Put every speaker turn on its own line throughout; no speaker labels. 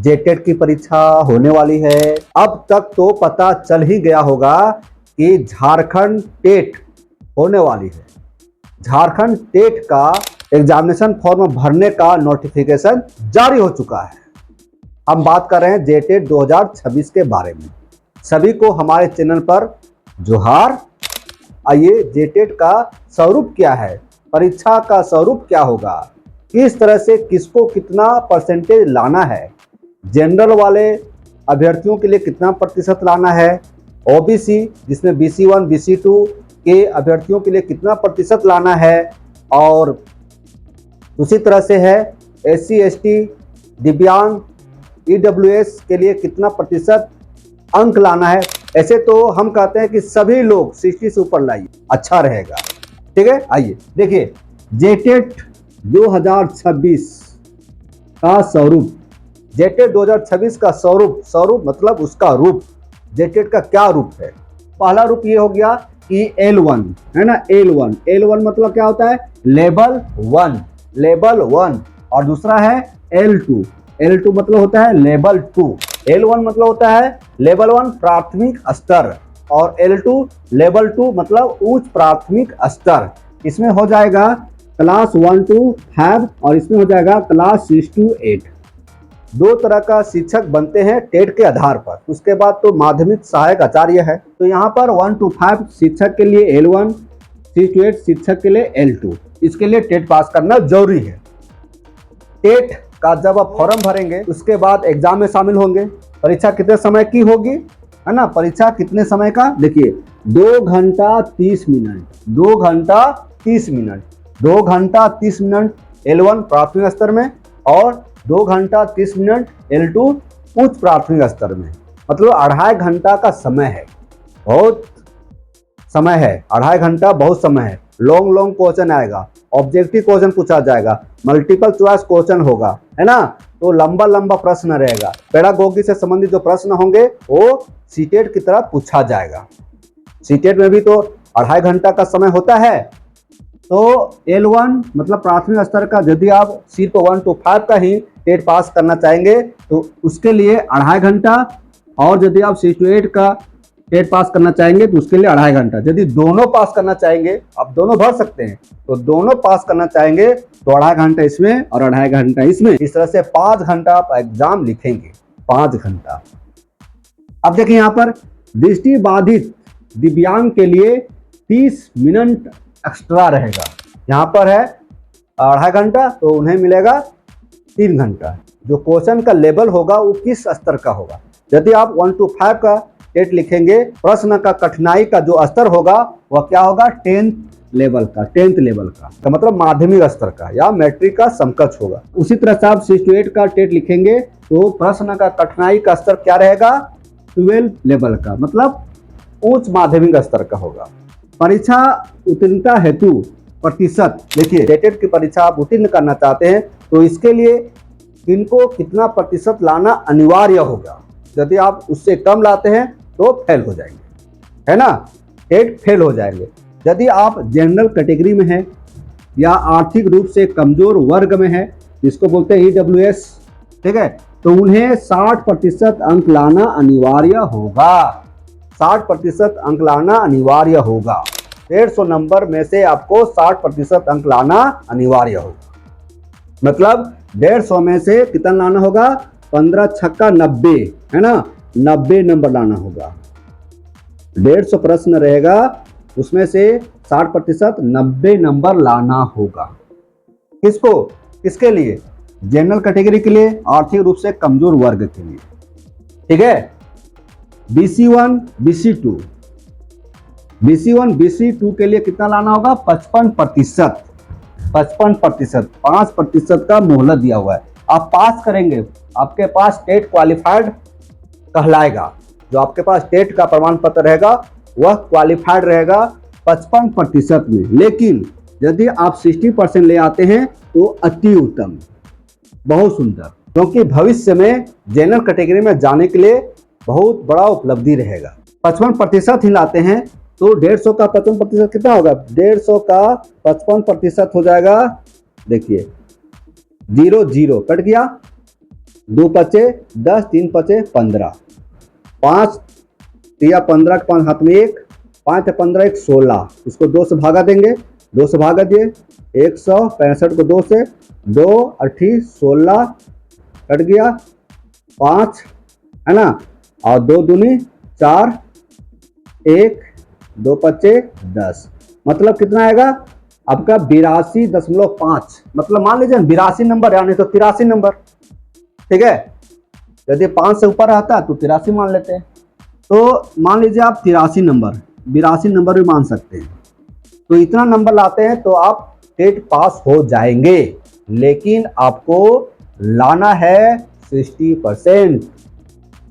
जेटेट की परीक्षा होने वाली है। अब तक तो पता चल ही गया होगा कि झारखंड टेट होने वाली है। झारखंड टेट का एग्जामिनेशन फॉर्म भरने का नोटिफिकेशन जारी हो चुका है। हम बात कर रहे हैं जेटेट 2026 के बारे में। सभी को हमारे चैनल पर जोहार। आइए, जेटेट का स्वरूप क्या है, परीक्षा का स्वरूप क्या होगा, किस तरह से किसको कितना परसेंटेज लाना है, जनरल वाले अभ्यर्थियों के लिए कितना प्रतिशत लाना है, ओबीसी जिसमें BC1 BC2 के अभ्यर्थियों के लिए कितना प्रतिशत लाना है, और उसी तरह से है SC ST दिव्यांग EWS के लिए कितना प्रतिशत अंक लाना है। ऐसे तो हम कहते हैं कि सभी लोग 60 से ऊपर लाइए, अच्छा रहेगा। ठीक है, आइए देखिए जेटेट 2026 का स्वरूप। जेटेट 2026 का स्वरूप मतलब उसका रूप। जेटेट का क्या रूप है? पहला रूप ये हो गया कि L1 है ना। L1 मतलब क्या होता है? लेवल 1। और दूसरा है L2 मतलब होता है लेवल 2। L1 मतलब होता है लेवल 1 प्राथमिक स्तर, और L2 लेवल 2 मतलब उच्च प्राथमिक स्तर। इसमें हो जाएगा क्लास 1 to 5 और इसमें हो जाएगा क्लास 6 to 8। दो तरह का शिक्षक बनते हैं टेट के आधार पर। उसके बाद तो माध्यमिक सहायक आचार्य है। तो यहाँ पर 1 to 5 शिक्षक के लिए L1, 6 to 8 शिक्षक के लिए L2। इसके लिए टेट पास करना जरूरी है। टेट का जब आप फॉर्म भरेंगे उसके बाद एग्जाम में शामिल होंगे। परीक्षा कितने समय की होगी, है ना? परीक्षा कितने समय का? देखिए 2 घंटा 30 मिनट। 2 घंटा 30 मिनट L1 प्राथमिक स्तर में, और 2 घंटा 30 मिनट L2 उच्च प्राथमिक स्तर में। मतलब 2.5 घंटा का समय है, बहुत समय है। 2.5 घंटा बहुत समय है। लॉन्ग क्वेश्चन आएगा, ऑब्जेक्टिव क्वेश्चन पूछा जाएगा, मल्टीपल चॉइस क्वेश्चन होगा, है ना? तो लंबा प्रश्न रहेगा। पेडागोगी से संबंधित जो प्रश्न होंगे वो सीटेट की तरह पूछा जाएगा। सीटेट में भी तो 2.5 घंटा का समय होता है। तो L1 मतलब प्राथमिक स्तर का यदि आप सिर्फ 1 to 5 का ही टेट पास करना चाहेंगे तो उसके लिए 2.5 घंटा, और यदि आप 6 to 8 का टेट पास करना चाहेंगे तो उसके लिए 2.5 घंटा। यदि दोनों पास करना चाहेंगे, आप दोनों भर सकते हैं, तो दोनों पास करना चाहेंगे तो 2.5 घंटा इसमें और 2.5 घंटा इसमें। इस तरह से 5 घंटा आप एग्जाम लिखेंगे, 5 घंटा। अब देखिए यहाँ पर दृष्टि बाधित दिव्यांग के लिए 30 मिनट एक्स्ट्रा रहेगा। यहाँ पर है 2.5 घंटा, तो उन्हें मिलेगा 3 घंटा। जो क्वेश्चन का लेवल होगा वो किस स्तर का होगा। यदि आप 1 to 5 का टेट लिखेंगे, प्रश्न का कठिनाई का जो स्तर होगा वह क्या होगा? 10th लेवल का मतलब माध्यमिक स्तर का या मैट्रिक का समकक्ष होगा। उसी तरह से आप 6 to 8 का टेट लिखेंगे तो प्रश्न का कठिनाई का स्तर क्या रहेगा? 12 लेवल का, मतलब उच्च माध्यमिक स्तर का होगा। परीक्षा उत्तीर्णता हेतु प्रतिशत, देखिए जेटेट की परीक्षा आप उत्तीर्ण करना चाहते हैं तो इसके लिए इनको कितना प्रतिशत लाना अनिवार्य होगा। यदि आप उससे कम लाते हैं तो फेल हो जाएंगे, है ना? टेट फेल हो जाएंगे। यदि आप जनरल कैटेगरी में हैं या आर्थिक रूप से कमजोर वर्ग में है, जिसको बोलते हैं EWS, ठीक है, तो उन्हें 60% अंक लाना अनिवार्य होगा। 60% अंक लाना अनिवार्य होगा। 150 नंबर में से आपको 60% अंक लाना अनिवार्य होगा। मतलब 150 में से कितना लाना होगा? 15 छक्का 90, है ना? 90 नंबर लाना होगा। 150 प्रश्न रहेगा, उसमें से 60% 90 नंबर लाना होगा। किसको? किसके लिए? जनरल कैटेगरी के लिए, आर्थिक रूप से कमजोर वर्ग के लिए। ठीक है। BC1 BC2 के लिए कितना लाना होगा? 55%। 5% का मोहलत दिया हुआ है। आप पास करेंगे, आपके पास टेट क्वालिफाइड कहलाएगा। जो आपके पास टेट का प्रमाण पत्र रहेगा वह क्वालिफाइड रहेगा 55% में। लेकिन यदि आप 60% ले आते हैं तो अति उत्तम, बहुत सुंदर, क्योंकि भविष्य में जनरल कैटेगरी में जाने के लिए बहुत बड़ा उपलब्धि रहेगा। 55% ही लाते हैं तो 150 का 55% कितना होगा? 150 का 55% हो जाएगा, देखिए 0 0 कट गया, 2 पचे 10, 3 पचे 15, 5 तिया 15 के 5 हाथ में 1, 5 15 1 16, इसको 2 से भागा देंगे, 2 से भागा दिए, 165 को 2 से, 2 8 16 कट गया, 5 है ना, और 2 दूनी 4, 1 2 पच्चे 10, मतलब कितना आएगा आपका 82.5, मतलब मान लीजिए 82 नंबर या नहीं तो 83 नंबर, ठीक है। यदि 5 से ऊपर आता तो 83 मान लेते हैं, तो मान लीजिए आप 83 नंबर, 82 नंबर भी मान सकते हैं। तो इतना नंबर लाते हैं तो आप टेट पास हो जाएंगे, लेकिन आपको लाना है 60%।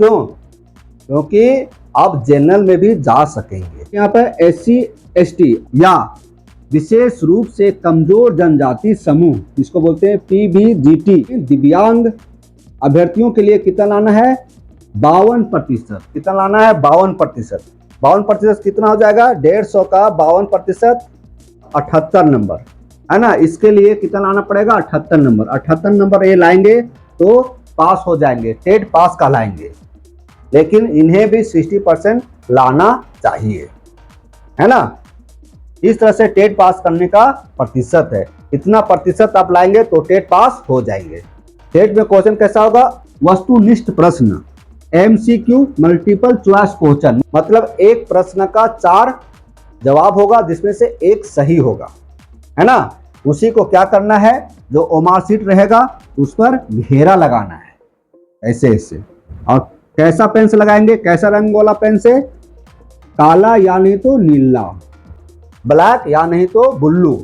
क्यों? क्योंकि आप जनरल में भी जा सकेंगे। यहाँ पर SC ST या विशेष रूप से कमजोर जनजाति समूह, जिसको बोलते हैं PBGT, दिव्यांग अभ्यर्थियों के लिए कितना लाना है 52%। कितना लाना है 52%। 52% कितना हो जाएगा 150 का 52%, 78 नंबर है ना। इसके लिए कितना लाना पड़ेगा 78 नंबर। 78 नंबर ये लाएंगे तो पास हो जाएंगे, टेट पास कहलाएंगे, लेकिन इन्हें भी 60% लाना चाहिए, है ना। इस तरह से टेट पास करने का प्रतिशत है, इतना प्रतिशत आप लाएंगे तो टेट पास हो जाएंगे। टेट में क्वेश्चन कैसा होगा, वस्तुनिष्ठ प्रश्न, MCQ मल्टीपल चॉइस क्वेश्चन, मतलब एक प्रश्न का 4 जवाब होगा जिसमें से एक सही होगा, है ना। उसी को क्या करना है, जो ओमार शीट रहेगा उस पर घेरा लगाना है, ऐसे ऐसे। और कैसा पेन से लगाएंगे, कैसा रंग वाला पेन से, काला या नहीं तो नीला, ब्लैक या नहीं तो ब्लू,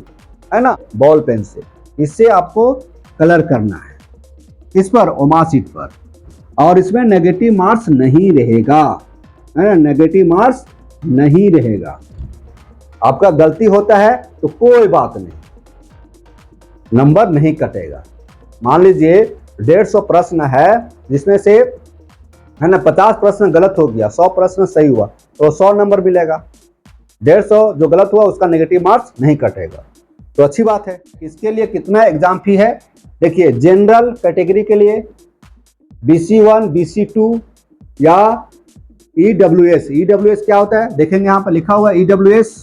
है ना, बॉल पेन से। इससे आपको कलर करना है इस पर, ओमार शीट पर। और इसमें नेगेटिव मार्क्स नहीं रहेगा, है ना, नेगेटिव मार्क्स नहीं रहेगा। आपका गलती होता है तो कोई बात नहीं, नंबर नहीं कटेगा। मान लीजिए 150 प्रश्न है, जिसमें से है ना 50 प्रश्न गलत हो गया, 100 प्रश्न सही हुआ, तो 100 नंबर मिलेगा। 150 जो गलत हुआ उसका नेगेटिव मार्क्स नहीं कटेगा, तो अच्छी बात है। इसके लिए कितना एग्जाम फी है, देखिए जनरल कैटेगरी के लिए BC1 BC2 या EWS क्या होता है देखेंगे, यहाँ पर लिखा हुआ है EWS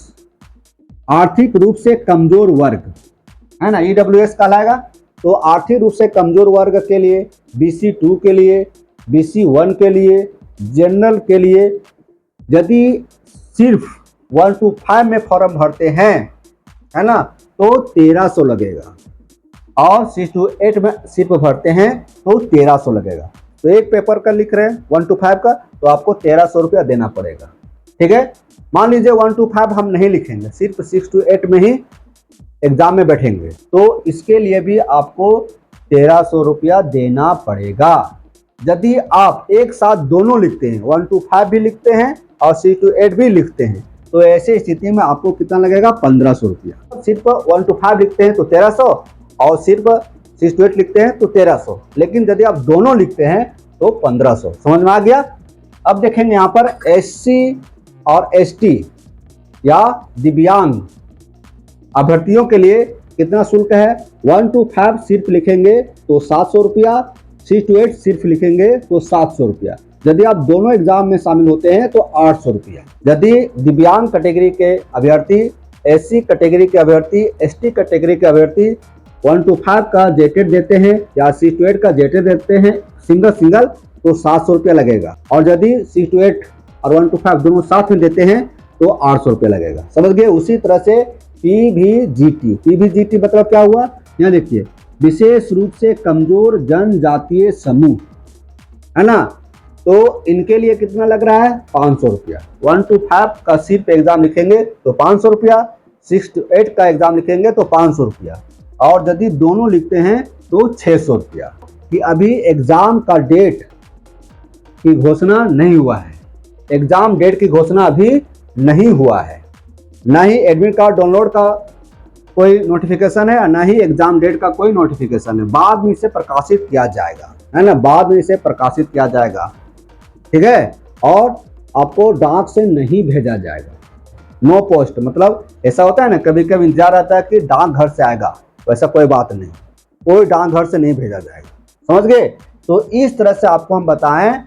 आर्थिक रूप से कमजोर वर्ग, है ना, EWS कहलाएगा। तो आर्थिक रूप से कमजोर वर्ग के लिए, BC2 के लिए, BC1 के लिए, जनरल के लिए, यदि सिर्फ 1 to 5 में फॉर्म भरते हैं, है ना, तो 1300 लगेगा, और 6 to 8 में सिर्फ भरते हैं तो 1300 लगेगा। तो एक पेपर का लिख रहे हैं 1 to 5 का, तो आपको 1300 रुपया देना पड़ेगा, ठीक है। मान लीजिए 1 to 5 हम नहीं लिखेंगे, सिर्फ 6 to 8 में ही एग्जाम में बैठेंगे, तो इसके लिए भी आपको 1300 रुपया देना पड़ेगा। यदि आप एक साथ दोनों लिखते हैं, 1 to 5 भी लिखते हैं और 6 to 8 भी लिखते हैं, तो ऐसी स्थिति में आपको कितना लगेगा 1500 रुपया। सिर्फ 1 to 5 लिखते हैं तो 1300, और सिर्फ 6 to 8 लिखते हैं तो 1300, लेकिन यदि आप दोनों लिखते हैं तो 1500। समझ में आ गया। अब देखेंगे यहाँ पर SC और ST या दिव्यांग अभ्यर्थियों के लिए कितना शुल्क है। 1 to 5 सिर्फ लिखेंगे तो 700 रुपया, 6 to 8 सिर्फ लिखेंगे तो 700 रुपया। यदि आप दोनों एग्जाम में शामिल होते हैं तो 800 रुपया। यदि दिव्यांग कैटेगरी के अभ्यर्थी, SC कैटेगरी के अभ्यर्थी, ST कैटेगरी के अभ्यर्थी 1 to 5 का जेटेड देते हैं या 6 to 8 का जेटेड देते हैं सिंगल, तो 700 रुपया लगेगा। और यदि 6 to 8 और 1 to 5 दोनों साथ में देते हैं तो 800 रुपया लगेगा। समझ गए। उसी तरह से PBGT मतलब क्या हुआ, यहाँ देखिए, विशेष रूप से कमजोर जनजातीय समूह, है ना, तो इनके लिए कितना लग रहा है 500 रुपया। 1 to 5 का सिर्फ एग्जाम लिखेंगे तो 500 रुपया, 6 to 8 का एग्जाम लिखेंगे तो 500 रुपया, और यदि दोनों लिखते हैं तो 600 रुपया। कि अभी एग्जाम का डेट की घोषणा नहीं हुआ है, एग्जाम डेट की घोषणा अभी नहीं हुआ है, ना ही एडमिट कार्ड डाउनलोड का कोई नोटिफिकेशन है, ना ही एग्जाम डेट का कोई नोटिफिकेशन है। बाद में इसे प्रकाशित किया जाएगा, है ना, बाद में इसे प्रकाशित किया जाएगा, ठीक है। और आपको डाक से नहीं भेजा जाएगा, नो पोस्ट, मतलब ऐसा होता है ना, कभी कभी इंतजार रहता है कि डाक घर से आएगा, वैसा कोई बात नहीं, कोई डाक घर से नहीं भेजा जाएगा। समझ गए। तो इस तरह से आपको हम बताएं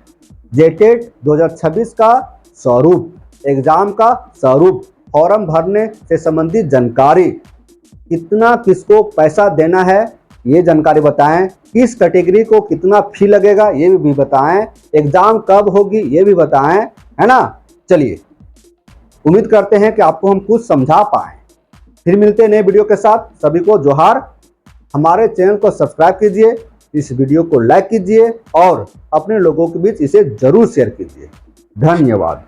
जेटेट 2026 का स्वरूप, एग्जाम का स्वरूप, फॉर्म भरने से संबंधित जानकारी, कितना किसको पैसा देना है ये जानकारी बताएं, किस कैटेगरी को कितना फी लगेगा ये भी बताएं, एग्जाम कब होगी ये भी बताएं, है ना। चलिए, उम्मीद करते हैं कि आपको हम कुछ समझा पाए। फिर मिलते हैं नए वीडियो के साथ। सभी को जोहार। हमारे चैनल को सब्सक्राइब कीजिए, इस वीडियो को लाइक कीजिए और अपने लोगों के बीच इसे जरूर शेयर कीजिए। धन्यवाद।